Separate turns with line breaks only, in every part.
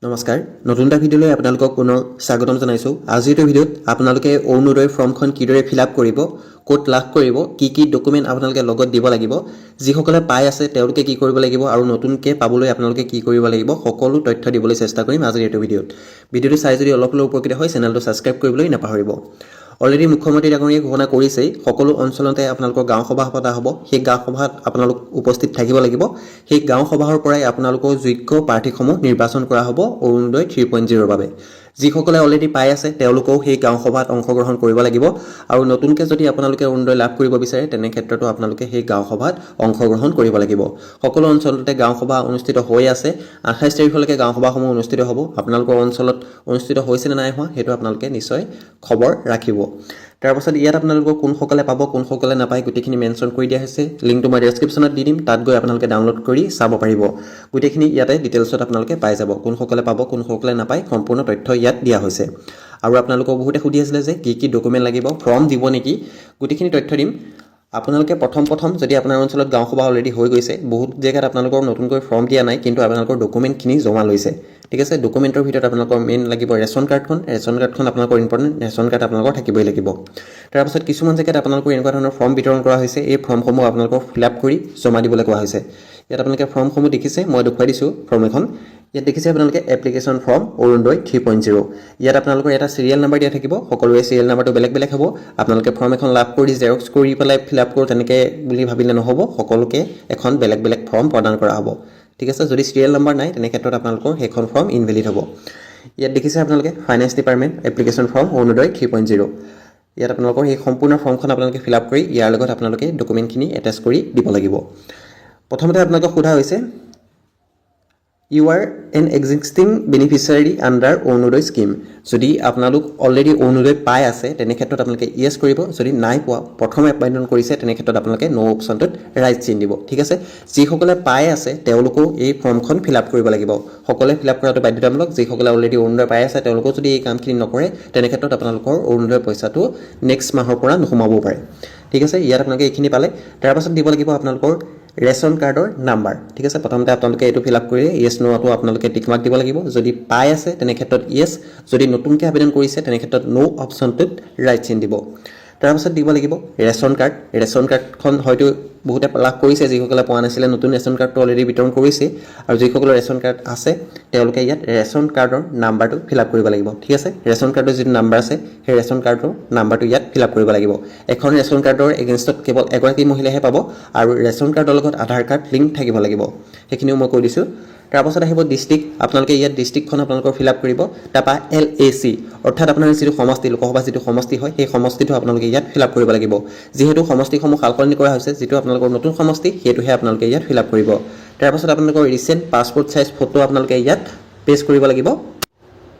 নমস্কাৰ নতুন এটা ভিডিঅ'লৈ আপোনালোকক পুনৰ স্বাগতম জনাইছোঁ। আজিৰ ভিডিঅ'ত আপোনালোকে অৰুণোদয় ফৰ্মখন কিদৰে ফিল আপ কৰিব, ক'ত লাভ কৰিব, কি ডকুমেণ্ট আপোনালোকে লগত দিব লাগিব, যিসকলে পাই আছে তেওঁলোকে কি কৰিব লাগিব আৰু নতুনকৈ পাবলৈ আপোনালোকে কি কৰিব লাগিব, সকলো তথ্য দিবলৈ চেষ্টা কৰিম আজিৰ এইটো ভিডিঅ'ত। ভিডিঅ'টো চাই যদি অলপ উপকৃত হয় চেনেলটো ছাবস্ক্ৰাইব কৰিবলৈ নাপাহৰিব। অলৰেডি মুখ্যমন্ত্ৰী ডাঙৰীয়াই ঘোষণা কৰিছেই সকলো অঞ্চলতে আপোনালোকৰ গাঁও সভা পতা হ'ব। সেই গাঁও সভাত আপোনালোক উপস্থিত থাকিব লাগিব। সেই গাঁও সভাৰ পৰাই আপোনালোকৰ যোগ্য প্ৰাৰ্থীসমূহ নিৰ্বাচন কৰা হ'ব অৰুণোদয় 3.0ৰ বাবে। যিসকলে অলৰেডি পাই আছে তেওঁলোকেও সেই গাঁও সভাত অংশগ্ৰহণ কৰিব লাগিব আৰু নতুনকৈ যদি আপোনালোকে অৰুণোদয় লাভ কৰিব বিচাৰে তেনে ক্ষেত্ৰতো আপোনালোকে সেই গাঁও সভাত অংশগ্ৰহণ কৰিব লাগিব। সকলো অঞ্চলতে গাঁও সভা অনুষ্ঠিত হৈ আছে। 28 তাৰিখলৈকে গাঁও সভাসমূহ অনুষ্ঠিত হ'ব। আপোনালোকৰ অঞ্চলত অনুষ্ঠিত হৈছে নে নাই হোৱা সেইটো আপোনালোকে নিশ্চয় খবৰ ৰাখিব। তাৰপাছত ইয়াত আপোনালোকৰ কোনসকলে পাব কোনসকলে নাপায় গোটেইখিনি মেনশ্যন কৰি দিয়া হৈছে। লিংকটো মই ডেছক্ৰিপশ্যনত দি দিম, তাত গৈ আপোনালোকে ডাউনলোড কৰি চাব পাৰিব। গোটেইখিনি ইয়াতে ডিটেইলছত আপোনালোকে পাই যাব, কোনসকলে পাব কোনসকলে নাপায় সম্পূৰ্ণ তথ্য ইয়াত দিয়া হৈছে। আৰু আপোনালোকক বহুতে সুধি আছিলে যে কি ডকুমেণ্ট লাগিব, ফৰ্ম দিব নেকি, গোটেইখিনি তথ্য দিম। আপোনালোকে প্ৰথম যদি আপোনাৰ অঞ্চলত গাঁও সভা অলৰেডি হৈ গৈছে, বহুত জেগাত আপোনালোকৰ নতুনকৈ ফৰ্ম দিয়া নাই কিন্তু আপোনালোকৰ ডকুমেণ্টখিনি জমা লৈছে, ঠিক আছে। ডকুমেণ্টৰ ভিতৰত আপোনালোকৰ মেইন লাগিব ৰেচন কাৰ্ডখন আপোনালোকৰ ইম্পৰ্টেণ্ট, ৰেচন কাৰ্ড আপোনালোকৰ থাকিবই লাগিব। তাৰপাছত কিছুমান জেগাত আপোনালোকৰ এনেকুৱা ধৰণৰ ফৰ্ম বিতৰণ কৰা হৈছে, এই ফৰ্মসমূহ আপোনালোকক ফিল আপ কৰি জমা দিবলৈ কোৱা হৈছে। ইয়াত আপোনালোকে ফৰ্মসমূহ দেখিছে, মই দেখুৱাই দিছোঁ ফৰ্ম এখন। ইয়াত দেখিছে আপোনালোকে এপ্লিকেশ্যন ফৰ্ম অৰুণোদয় 3.0। ইয়াত আপোনালোকৰ এটা চিৰিয়েল নাম্বাৰ দিয়া থাকিব, সকলোৰে চিৰিয়েল নাম্বাৰটো বেলেগ হ'ব। আপোনালোকে ফৰ্ম এখন লাভ কৰি জেৰক্স কৰি পেলাই ফিল আপ কৰোঁ তেনেকৈ বুলি ভাবিলে নহ'ব, সকলোকে এখন বেলেগ ফৰ্ম প্ৰদান কৰা হ'ব, ঠিক আছে। যদি চিৰিয়েল নাম্বাৰ নাই তেনে ক্ষেত্ৰত আপোনালোকৰ সেইখন ফৰ্ম ইনভেলিড হ'ব। ইয়াত দেখিছে আপোনালোকে finance department application form Orunodoi 3.0। ইয়াত আপোনালোকৰ সেই সম্পূৰ্ণ ফৰ্মখন আপোনালোকে ফিল আপ কৰি ইয়াৰ লগত আপোনালোকে ডকুমেণ্টখিনি এটেচ কৰি দিব লাগিব। প্ৰথমতে আপোনালোকক সোধা হৈছে you are an existing beneficiary under Orunodoi scheme. যদি আপোনালোক অলৰেডি অৰুণোদয় পাই আছে তেনে ক্ষেত্ৰত আপোনালোকে ইয়েছ কৰিব। যদি নাই পোৱা প্ৰথম এপইণ্টমেণ্ট কৰিছে তেনে ক্ষেত্ৰত আপোনালোকে ন' অপশ্যনটোত ৰাইট চিন দিব, ঠিক আছে। যিসকলে পাই আছে তেওঁলোকেও এই ফৰ্মখন ফিল আপ কৰিব লাগিব। সকলোৱে ফিল আপ কৰাটো বাধ্যতামূলক। যিসকলে অলৰেডি অৰুণোদয় পাই আছে তেওঁলোকেও যদি এই কামখিনি নকৰে তেনে ক্ষেত্ৰত আপোনালোকৰ অৰুণোদয়ৰ পইচাটো নেক্সট মাহৰ পৰা নোসোমাবও পাৰে, ঠিক আছে। ইয়াত আপোনালোকে এইখিনি পালে তাৰপাছত দিব লাগিব আপোনালোকৰ ৰেচন কাৰ্ডৰ নাম্বাৰ, ঠিক আছে। প্ৰথমতে আপোনালোকে এইটো ফিল আপ কৰি ইয়েছ ন'টো আপোনালোকে টিক মাৰ্ক দিব লাগিব। যদি পাই আছে তেনে ক্ষেত্ৰত ইয়েছ, যদি নতুনকৈ আবেদন কৰিছে তেনে ক্ষেত্ৰত ন' অপশ্যনটোত ৰাইট চিন দিব। তাৰপাছত দিব লাগিব ৰেচন কাৰ্ডখন হয়তো বহুতে লাভ কৰিছে, যিসকলে পোৱা নাছিলে নতুন ৰেচন কাৰ্ডটো অলৰেডি বিতৰণ কৰিছে। আৰু যিসকলৰ ৰেচন কাৰ্ড আছে তেওঁলোকে ইয়াত ৰেচন কাৰ্ডৰ নাম্বাৰটো ফিল আপ কৰিব লাগিব, ঠিক আছে। ৰেচন কাৰ্ডৰ যিটো নাম্বাৰ আছে সেই ৰেচন কাৰ্ডৰ নাম্বাৰটো ইয়াত ফিল আপ কৰিব লাগিব। এখন ৰেচন কাৰ্ডৰ এগেইনষ্টত কেৱল এগৰাকী মহিলাহে পাব আৰু ৰেচন কাৰ্ডৰ লগত আধাৰ কাৰ্ড লিংক থাকিব লাগিব, সেইখিনিও মই কৈ দিছোঁ। তাৰপাছত আহিব ডিষ্ট্ৰিক্ট, আপোনালোকে ইয়াত ডিষ্ট্ৰিক্টখন আপোনালোকৰ ফিল আপ কৰিব। তাৰপৰা LAC অৰ্থাৎ আপোনাৰ যিটো সমষ্টি লোকসভা যিটো সমষ্টি হয় সেই সমষ্টিটো আপোনালোকে ইয়াত ফিল আপ কৰিব লাগিব। যিহেতু সমষ্টিসমূহ সালসলনি কৰা হৈছে, যিটো আপোনালোকৰ নতুন সমষ্টি সেইটোহে আপোনালোকে ইয়াত ফিল আপ কৰিব। তাৰপাছত আপোনালোকৰ ৰিচেণ্ট পাছপোৰ্ট চাইজ ফটো আপোনালোকে ইয়াত পেষ্ট কৰিব লাগিব।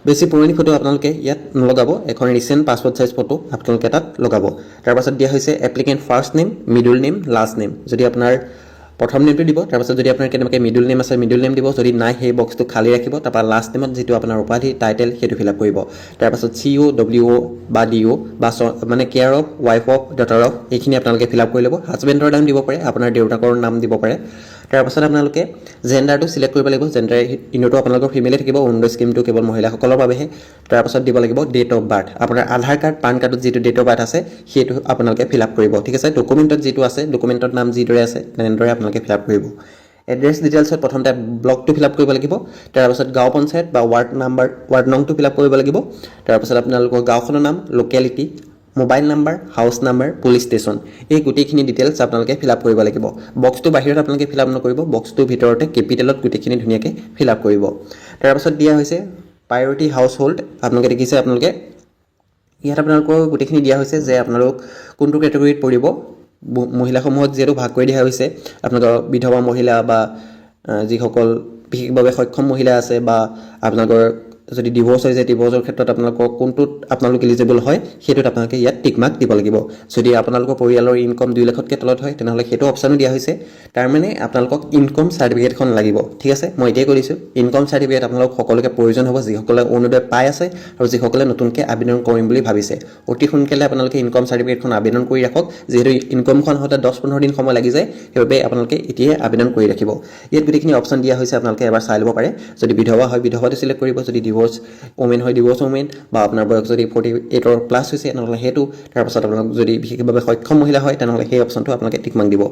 বেছি পুৰণি ফটো আপোনালোকে ইয়াত নলগাব, এখন ৰিচেণ্ট পাছপোৰ্ট চাইজ ফটো আপোনালোকে তাত লগাব। তাৰপাছত দিয়া হৈছে applicant first name, middle name, last name. যদি আপোনাৰ প্ৰথম নেমটো দিব, তাৰপাছত যদি আপোনাৰ কেনেবাকৈ মিডল নেম আছে মিডল নেম দিব, যদি নাই সেই বক্সটো খালী ৰাখিব। তাৰপৰা লাষ্ট নেমত যিটো আপোনাৰ উপাধি টাইটেল সেইটো ফিল আপ কৰিব। তাৰপাছত CO, WO বা DO বা মানে care of, wife of, daughter of এইখিনি আপোনালোকে ফিল আপ কৰি ল'ব। হাজবেণ্ডৰ নাম দিব পাৰে, আপোনাৰ দেউতাকৰ নাম দিব পাৰে। তাৰপাছত আপোনালোকে জেণ্ডাৰটো চিলেক্ট কৰিব লাগিব। জেণ্ডাৰ ইনটো আপোনালোকৰ ফিমেলে থাকিব, অৰুণোদয় স্কিমটো কেৱল মহিলাসকলৰ বাবেহে। তাৰপাছত দিব লাগিব ডেট অফ বাৰ্থ, আপোনাৰ আধাৰ কাৰ্ড পান কাৰ্ডত যিটো ডেট অফ বাৰ্থ আছে সেইটো আপোনালোকে ফিল আপ কৰিব, ঠিক আছে। ডকুমেণ্টত যিটো আছে ডকুমেণ্টৰ নাম যিদৰে আছে তেনেদৰে আপোনালোকে ফিল আপ কৰিব। এড্ৰেছ ডিটেইলছত প্ৰথমতে ব্লকটো ফিল আপ কৰিব লাগিব। তাৰপাছত গাঁও পঞ্চায়ত বা ৱাৰ্ড নংটো ফিল আপ কৰিব লাগিব। তাৰপাছত আপোনালোকৰ গাঁওখনৰ নাম, locality, mobile number, house number, police station এই গোটেইখিনি ডিটেইলছ আপোনালোকে ফিল আপ কৰিব লাগিব। বক্সটো বাহিৰত আপোনালোকে ফিল আপ নকৰিব, বক্সটোৰ ভিতৰতে কেপিটেলত গোটেইখিনি ধুনীয়াকৈ ফিল আপ কৰিব। তাৰপাছত দিয়া হৈছে প্ৰায়ৰিটি হাউচ হোল্ড, আপোনালোকে দেখিছে আপোনালোকে ইয়াত আপোনালোকৰ গোটেইখিনি দিয়া হৈছে যে আপোনালোক কোনটো কেটেগৰীত পৰিব। মহিলাসমূহত যিহেতু ভাগ কৰি দিয়া হৈছে, আপোনালোকৰ বিধৱা মহিলা বা যিসকল বিশেষভাৱে সক্ষম মহিলা আছে বা আপোনালোকৰ যদি ডিভোৰ্স হৈ যায় ডিভোৰ্সৰ ক্ষেত্ৰত আপোনালোকৰ কোনটোত আপোনালোক এলিজিবল হয় সেইটোত আপোনালোকে ইয়াত টিক মাৰ্ক দিব লাগিব যদি আপোনালোকৰ পৰিয়ালৰ ইনকম 2 লাখতকৈ তলত হয় তেনেহ'লে সেইটো অপশ্যনো দিয়া হৈছে তাৰ মানে আপোনালোকক ইনকম চাৰ্টিফিকেটখন লাগিব ঠিক আছে মই এতিয়াই কৈছোঁ ইনকম চাৰ্টিফিকেট আপোনালোক সকলোকে প্ৰয়োজন হ'ব যিসকলে অৰুণোদয় পাই আছে আৰু যিসকলে নতুনকৈ আবেদন কৰিম বুলি ভাবিছে অতি সোনকালে আপোনালোকে ইনকম চাৰ্টিফিকেটখন আবেদন কৰি ৰাখক যিহেতু ইনকমখন হওঁতে 10-15 দিন সময় লাগি যায় সেইবাবে আপোনালোকে এতিয়াই আবেদন কৰি ৰাখিব ইয়াত গোটেইখিনি অপশ্যন দিয়া হৈছে আপোনালোকে এবাৰ চাই ল'ব পাৰে যদি বিধৱা হয় বিধৱাটো চিলেক্ট কৰিব যদি ডিভোৰ্স ওমেন হয় ডিভোৰ্স ওমেন বা আপোনাৰ বয়স যদি 48 প্লাছ হৈছে তেনেহ'লে সেইটো তাৰপাছত আপোনালোক যদি বিশেষভাৱে সক্ষম মহিলা হয় তেনেহ'লে সেই অপশ্যনটো আপোনালোকে টিক মাৰ্ক দিব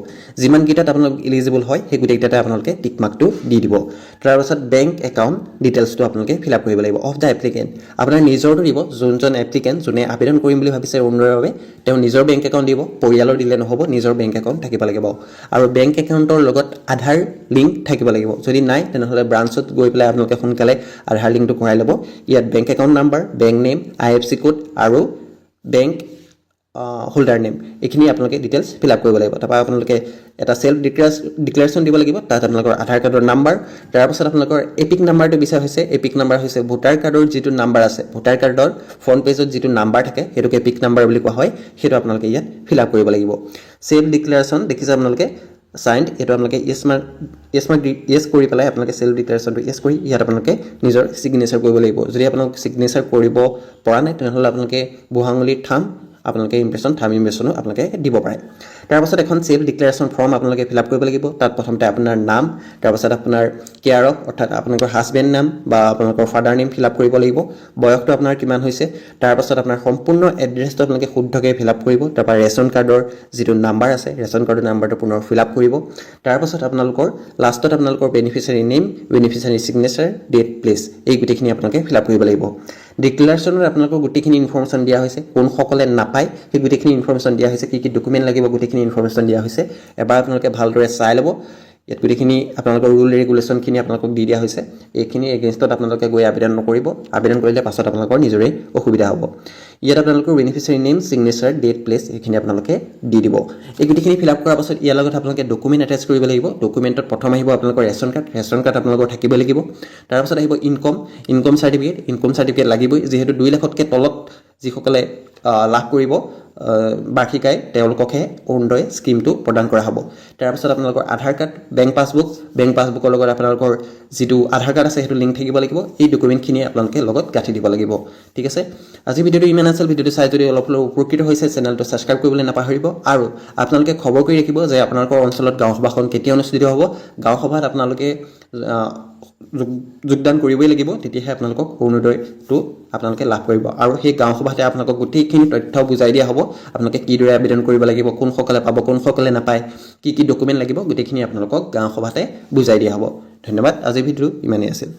যিমানকেইটাত আপোনালোক এলিজিবল হয় সেই গোটেইকেইটাতে আপোনালোকে টিক মাৰ্কটো দি দিব তাৰপাছত বেংক একাউণ্ট ডিটেইলছটো আপোনালোকে ফিল আপ কৰিব লাগিব অফ দ্য এপ্লিকেণ্ট আপোনাৰ নিজৰটো দিব যোনজন এপ্লিকেণ্ট যোনে আবেদন কৰিম বুলি ভাবিছে অৰুণোদয়ৰ বাবে তেওঁ নিজৰ বেংক একাউণ্ট দিব পৰিয়ালৰ দিলে নহ'ব নিজৰ বেংক একাউণ্ট থাকিব লাগিব আৰু বেংক একাউণ্টৰ লগত আধাৰ লিংক থাকিব লাগিব যদি নাই তেনেহ'লে ব্ৰাঞ্চত গৈ পেলাই আপোনালোকে সোনকালে আধাৰ লিংকটো কৰাই ল'ব ইয়াত bank account number bank name IFSC code আৰু বেংক হোল্ডাৰ নেম এইখিনি আপোনালোকে ডিটেইলছ ফিল আপ কৰিব লাগিব তাৰপৰা আপোনালোকে এটা সেল্ফ ডিক্লেৰেশ্যন দিব লাগিব তাত আপোনালোকৰ আধাৰ কাৰ্ডৰ নাম্বাৰ তাৰপাছত আপোনালোকৰ এপিক নাম্বাৰটো বিচাৰ হৈছে এপিক নাম্বাৰ হৈছে ভোটাৰ কাৰ্ডৰ যিটো নাম্বাৰ আছে ভোটাৰ কাৰ্ডৰ ফ্ৰণ্ট পেজত যিটো নাম্বাৰ থাকে সেইটোকে এপিক নাম্বাৰ বুলি কোৱা হয় সেইটো আপোনালোকে ইয়াত ফিল আপ কৰিব লাগিব সেল্ফ ডিক্লেৰেশ্যন দেখিছে আপোনালোকে সাইন্ড এইটো আপোনালোকে ইয়েছ কৰি পেলাই আপোনালোকে সেল্ফ ডিক্লেৰেশ্যনটো ইয়েছ কৰি ইয়াত আপোনালোকে নিজৰ সিগনেচাৰ কৰিব লাগিব যদি আপোনালোক সিগনেচাৰ কৰিব পৰা নাই তেনেহ'লে আপোনালোকে বুঢ়াঙুলিৰ থাম আপোনালোকে ইমপ্ৰেছন থাম ইমপ্ৰেছনো আপোনালোকে দিব পাৰে তাৰপাছত এখন সেল্ফ ডিক্লেৰেশ্যন ফৰ্ম আপোনালোকে ফিল আপ কৰিব লাগিব তাত প্ৰথমতে আপোনাৰ নাম তাৰপাছত আপোনাৰ কেয়াৰ অফ অৰ্থাৎ আপোনালোকৰ হাজবেণ্ড নাম বা আপোনালোকৰ ফাদাৰ নেম ফিল আপ কৰিব লাগিব বয়সটো আপোনাৰ কিমান হৈছে তাৰপাছত আপোনাৰ সম্পূৰ্ণ এড্ৰেছটো আপোনালোকে শুদ্ধকৈ ফিল আপ কৰিব তাৰপৰা ৰেচন কাৰ্ডৰ যিটো নাম্বাৰ আছে ৰেচন কাৰ্ডৰ নাম্বাৰটো পুনৰ ফিল আপ কৰিব তাৰপাছত আপোনালোকৰ লাষ্টত আপোনালোকৰ beneficiary name beneficiary signature that place এই গোটেইখিনি আপোনালোকে ফিল আপ কৰিব লাগিব ডিক্লেৰেশ্যনত আপোনালোকৰ গোটেইখিনি ইনফৰমেশ্যন দিয়া হৈছে কোনসকলে নাপায় সেই গোটেইখিনি ইনফৰমেশ্যন দিয়া হৈছে কি ডকুমেণ্ট লাগিব গোটেইখিনি ইনফৰমেশ্যন দিয়া হৈছে এবাৰ আপোনালোকে ভালদৰে চাই ল'ব ইয়াত গোটেইখিনি আপোনালোকৰ ৰুল ৰেগুলেশ্যনখিনি আপোনালোকক দি দিয়া হৈছে এইখিনি এগেইনষ্টত আপোনালোকে গৈ আবেদন নকৰিব আবেদন কৰিলে পাছত আপোনালোকৰ নিজৰে অসুবিধা হ'ব ইয়াত আপোনালোকৰ beneficiary name signature that place এইখিনি আপোনালোকে দি দিব এই গোটেইখিনি ফিল আপ কৰাৰ পাছত ইয়াৰ লগত আপোনালোকে ডকুমেণ্ট এটাচ কৰিব লাগিব ডকুমেণ্টত প্ৰথম আহিব আপোনালোকৰ ৰেচন কাৰ্ড আপোনালোকৰ থাকিব লাগিব তাৰপাছত আহিব ইনকম চাৰ্টিফিকেট লাগিবই যিহেতু 2 লাখতকৈ তলত যিসকলে লাভ কৰিব বাৰ্ষিক আয় তেওঁলোককহে অৰুণোদয় স্কিমটো প্ৰদান কৰা হ'ব তাৰপাছত আপোনালোকৰ আধাৰ কাৰ্ড বেংক পাছবুকৰ লগত আপোনালোকৰ যিটো আধাৰ কাৰ্ড আছে সেইটো লিংক থাকিব লাগিব এই ডকুমেণ্টখিনি আপোনালোকে লগত গাঁঠি দিব লাগিব ঠিক আছে আজি ভিডিঅ'টো ইমান আছিল ভিডিঅ'টো চাই যদি অলপ উপকৃত হৈছে চেনেলটো ছাবস্ক্ৰাইব কৰিবলৈ নাপাহৰিব আৰু আপোনালোকে খবৰ কৰি ৰাখিব যে আপোনালোকৰ অঞ্চলত গাঁও সভাখন কেতিয়া অনুষ্ঠিত হ'ব গাঁও সভাত আপোনালোকে যোগদান কৰিবই লাগিব তেতিয়াহে আপোনালোকক অৰুণোদয়টো আপোনালোকে লাভ কৰিব আৰু সেই গাঁও সভাতে আপোনালোকক গোটেইখিনি তথ্য বুজাই দিয়া হ'ব আপোনালোকে কিদৰে আবেদন কৰিব লাগিব কোনসকলে পাব কোনসকলে নাপায় কি ডকুমেণ্ট লাগিব গোটেইখিনি আপোনালোকক গাঁও সভাতে বুজাই দিয়া হ'ব ধন্যবাদ আজিৰ ভিডিঅ'টো ইমানেই আছিল